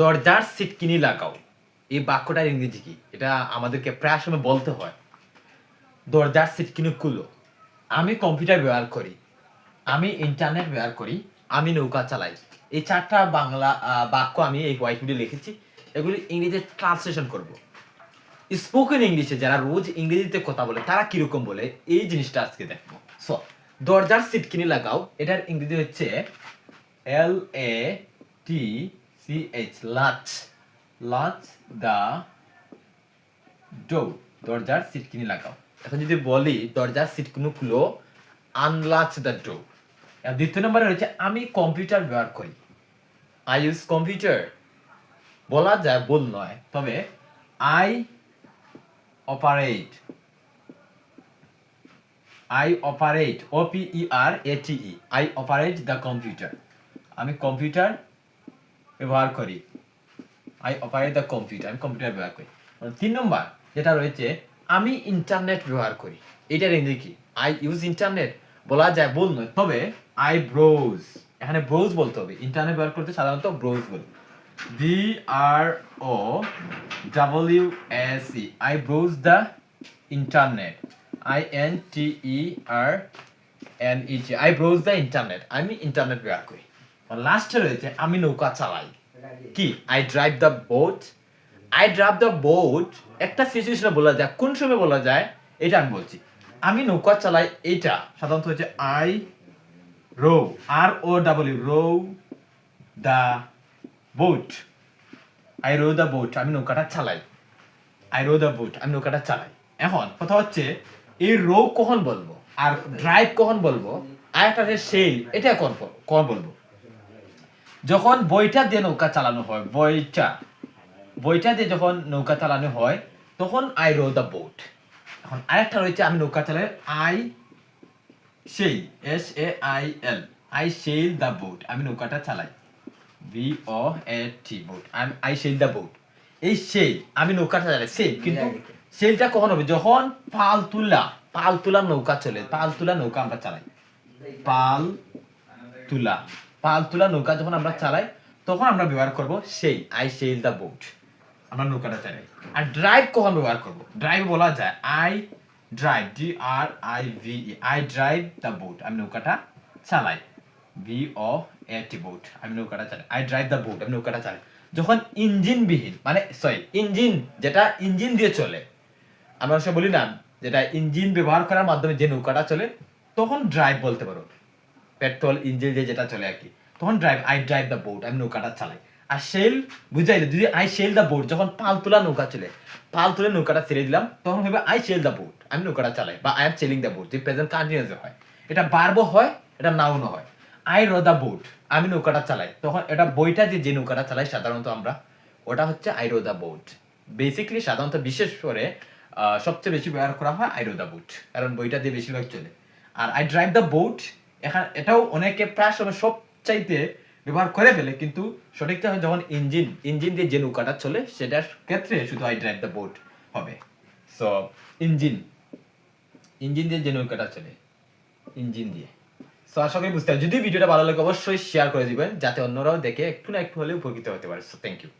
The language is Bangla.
দরজার সিটকিনি লাগাও, এই বাক্যটার ইংরেজি কি? এটা আমাদেরকে প্রায় সময় বলতে হয়। দরজার সিটকিনি খুলো। আমি কম্পিউটার ব্যবহার করি, আমি ইন্টারনেট ব্যবহার করি, আমি নৌকা চালাই। এই চারটা বাংলা বাক্য আমি এই হোয়াইট বোর্ডে লিখেছি। এগুলি ইংরেজিতে ট্রান্সলেশন করব। স্পোকেন ইংলিশে যারা রোজ ইংরেজিতে কথা বলে তারা কিরকম বলে এই জিনিসটা আজকে দেখবো। সো দরজার সিটকিনি লাগাও, এটার ইংরেজি হচ্ছে LATCH, লাচ। লাচ দ্য ডোর, দরজার সিটকিনি লাগাও। এখন যদি বলি দরজার সিটকিনি খুলো, আনলাচ দ্য ডোর। দ্বিতীয় নম্বরে রয়েছে আমি কম্পিউটার ব্যবহার করি, আই ইউজ কম্পিউটার। বলা যায়, বল নয়, তবে I operate, OPERATE, I operate the computer. আমি কম্পিউটার ব্যবহার করি, আই অপারেট দ্য কম্পিউটার, আমি কম্পিউটার ব্যবহার করি। 3 নম্বর যেটা রয়েছে আমি ইন্টারনেট ব্যবহার করি, এটার ইংরেজি কি? I use internet. বলা যায়, বল নয়, তবে আই ব্রাউজ। এখানে ব্রাউজ বলতে হবে, ইন্টারনেট ব্যবহার করতে সাধারণত ব্রাউজ বলি। BROWSE, I browse the internet, INTERNET, I browse the internet, আমি ইন্টারনেট ব্যবহার করি। লাস্টে রয়েছে আমি নৌকা চালাই, কি? I drive the boat. I drive the boat একটা সিচুয়েশনে বলা যায়, কোন সময় বলা যায় এটা আমি বলছি। আমি নৌকা চালাই, এটা সাধারণত হচ্ছে I row, ROW, row the boat. I row the boat, আমি নৌকাটা চালাই। আই রো দ্য বোট, আমি নৌকাটা চালাই। এখন কথা হচ্ছে এই রো কখন বলবো আর ড্রাইভ কখন বলবো, আর একটা হচ্ছে সেল, এটা কখন বলবো? যখন বইটা দিয়ে নৌকা চালানো হয়, বইটা দিয়ে যখন নৌকা চালানো হয় তখন আই রো দ্য বোট। এখন আরেকটা রয়েছে আমি নৌকা চালাই, I sail, SAIL, I sail the boat, আমি নৌকাটা চালাই, BOAT, boat, I sail the boat. এই সেল, আমি নৌকাটা চালাই, সেল। কিন্তু সেলটা কখন হবে? যখন পাল তুলা নৌকা চলে, পাল তুলা নৌকা আমরা চালাই, পাল তুলা নৌকা যখন আমরা চালাই তখন আমরা ব্যবহার করব সেই, আই সেল দ্য বোট, আমরা নৌকাটা চালাই। আর ড্রাইভ কখন ব্যবহার করব? ড্রাইভ বলা যায় I drive, DRIVE, I drive the boat, আমি নৌকাটা চালাই, BOAT, বোট, আমি নৌকাটা চালাই। আই ড্রাইভ দ্য বোট, আমি নৌকাটা চালাই। যখন ইঞ্জিনবিহীন, মানে ইঞ্জিন, যেটা ইঞ্জিন দিয়ে চলে, আমরা সব বলি না, যেটা ইঞ্জিন ব্যবহার করার মাধ্যমে যে নৌকাটা চলে, তখন ড্রাইভ বলতে পারো। পেট্রোল ইঞ্জিন দিয়ে যেটা চলে আর কি, তখন drive, I drive the boat, আমি নৌকাটা চালাই। আর সেল বুঝাইলে যদি আই সেল দ্য বোট, যখন পাল তোলা নৌকা চলে, পাল তুলে নৌকাটা ছেড়ে দিলাম, তখন হবে আই সেল দ্য বোট, আমি নৌকাটা চালাই, বা I am selling the boat, যদি প্রেজেন্ট কন্টিনিউয়াস হয়। এটা ভার্বও হয়, এটা নাউনও হয়। আই রো দ্য বোট, আমি নৌকাটা চালাই, তখন এটা বইটা দিয়ে যে নৌকাটা চালাই সাধারণত আমরা, ওটা হচ্ছে I row the boat. Basically সাধারণত বিশেষ করে সবচেয়ে বেশি ব্যবহার করা হয় আই রো দ্য বোট, কারণ বইটা দিয়ে বেশিরভাগ চলে। আর আই ড্রাইভ দ্য বোট, এখানে এটাও অনেকে প্রায় সময় সবচাইতে ব্যবহার করে ফেলে, কিন্তু সঠিকটা হয় যখন ইঞ্জিন দিয়ে যে নৌকাটা চলে সেটার ক্ষেত্রে শুধু আই ড্রাইভ দ্য বোট হবে। সো ইঞ্জিন দিয়ে যে নৌকাটা চলে, ইঞ্জিন দিয়ে। সো আশা করি বুঝতে হবে। যদি ভিডিওটা ভালো লাগে অবশ্যই শেয়ার করে দিবেন, যাতে অন্যরাও দেখে একটু না একটু হলেও উপকৃত হতে পারে। So thank you.